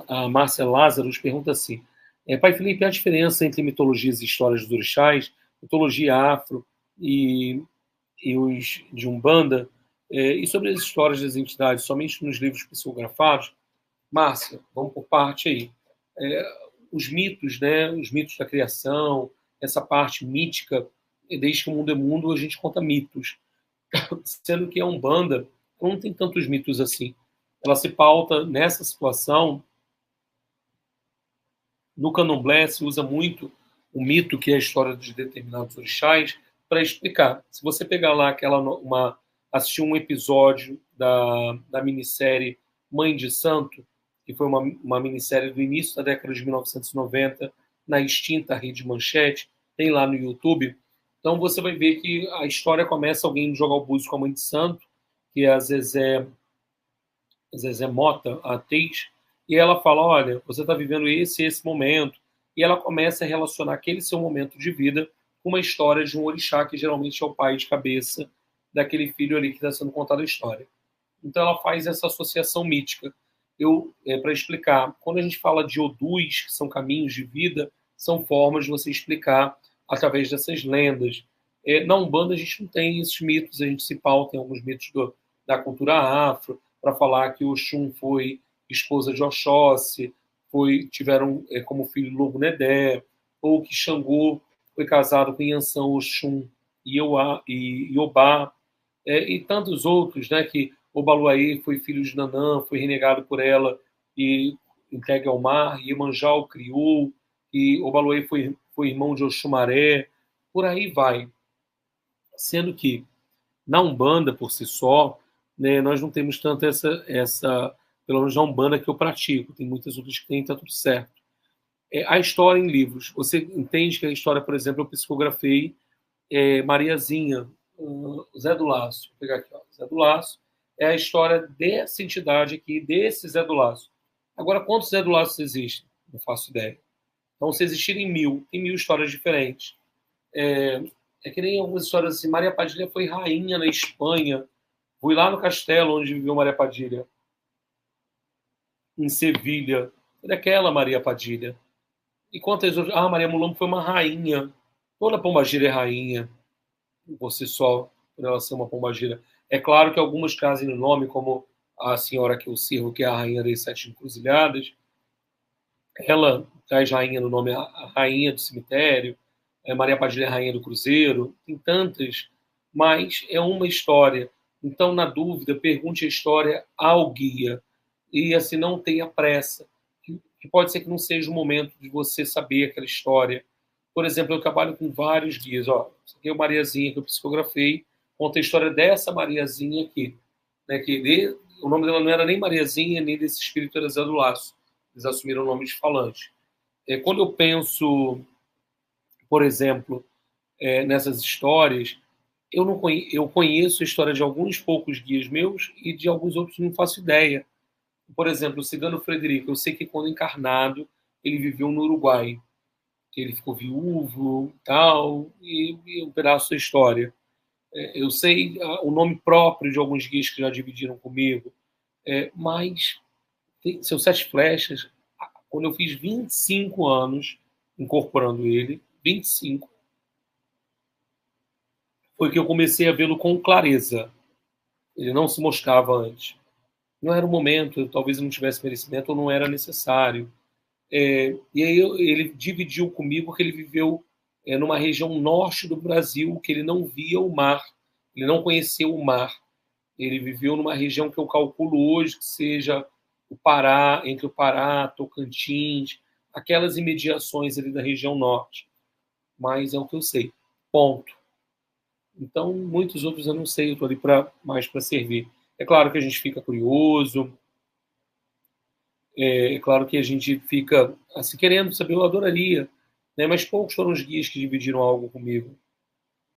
A Márcia Lázaro pergunta assim: Pai Felipe, a diferença entre mitologias e histórias dos orixás, mitologia afro e os de Umbanda, e sobre as histórias das entidades somente nos livros psicografados? Márcia, vamos por parte aí. Os mitos, né, os mitos da criação, essa parte mítica, desde que o mundo é mundo, a gente conta mitos. Sendo que a Umbanda não tem tantos mitos assim. Ela se pauta nessa situação. No candomblé se usa muito o mito, que é a história de determinados orixás, para explicar. Se você pegar lá assistir um episódio da minissérie Mãe de Santo, que foi uma minissérie do início da década de 1990, na extinta Rede Manchete, tem lá no YouTube. Então você vai ver que a história começa alguém jogar o búzio com a Mãe de Santo, que é a Zezé Mota, a atriz, e ela fala: olha, você está vivendo esse momento, e ela começa a relacionar aquele seu momento de vida com uma história de um orixá, que geralmente é o pai de cabeça daquele filho ali que está sendo contada a história. Então ela faz essa associação mítica. Para explicar, quando a gente fala de odus, que são caminhos de vida, são formas de você explicar através dessas lendas. Na Umbanda a gente não tem esses mitos, a gente se pauta em alguns mitos da cultura afro, para falar que Oxum foi esposa de Oxóssi, tiveram como filho Lobo-Nedé, ou que Xangô foi casado com Yansan Oxum e Iobá, e tantos outros, né, que Obaluaê foi filho de Nanã, foi renegado por ela e entregue ao mar, e Iemanjá o criou, e Obaluaê foi irmão de Oxumaré, por aí vai. Sendo que na Umbanda, por si só, né, nós não temos tanto pelo menos na Umbanda que eu pratico, tem muitas outras que tem, está tudo certo. A história em livros, você entende que a história, por exemplo, eu psicografei Mariazinha, Zé do Laço, vou pegar aqui, ó, Zé do Laço, é a história dessa entidade aqui, desse Zé do Laço. Agora, quantos Zé do Laço existem? Não faço ideia. Então, se existirem 1000, tem 1000 histórias diferentes. É que nem algumas histórias assim, Maria Padilha foi rainha na Espanha. Fui lá no castelo onde viveu Maria Padilha, em Sevilha. Era aquela Maria Padilha. E quantas outras? Maria Mulambo foi uma rainha. Toda pombagira é rainha, por si só, por ela ser uma pombagira. É claro que algumas trazem no nome, como a senhora que eu sirvo, que é a rainha das 7 encruzilhadas. Ela traz rainha no nome, a rainha do cemitério. Maria Padilha é rainha do cruzeiro. Tem tantas, mas é uma história. Então, na dúvida, pergunte a história ao guia. E assim, não tenha pressa. Que pode ser que não seja o momento de você saber aquela história. Por exemplo, eu trabalho com vários guias. Isso aqui é a Mariazinha que eu psicografei. Conta a história dessa Mariazinha aqui. Né, o nome dela não era nem Mariazinha, nem desse espírito era Zé do Laço. Eles assumiram o nome de falante. Quando eu penso, por exemplo, nessas histórias, eu conheço a história de alguns poucos guias meus e de alguns outros não faço ideia. Por exemplo, o Cigano Frederico, eu sei que quando encarnado, ele viveu no Uruguai, que ele ficou viúvo tal, e um pedaço da história. Eu sei o nome próprio de alguns guias que já dividiram comigo, mas seus 7 flechas, quando eu fiz 25 anos incorporando ele, 25, foi que eu comecei a vê-lo com clareza. Ele não se mostrava antes. Não era o momento, talvez eu não tivesse merecimento ou não era necessário. E aí ele dividiu comigo que ele viveu numa região norte do Brasil, que ele não via o mar, ele não conheceu o mar. Ele viveu numa região que eu calculo hoje que seja o Pará, entre o Pará, Tocantins, aquelas imediações ali da região norte. Mas é o que eu sei. Ponto. Então, muitos outros eu não sei, eu estou ali mais para servir. É claro que a gente fica curioso, é claro que a gente fica assim, querendo saber, eu adoraria, né? Mas poucos foram os guias que dividiram algo comigo.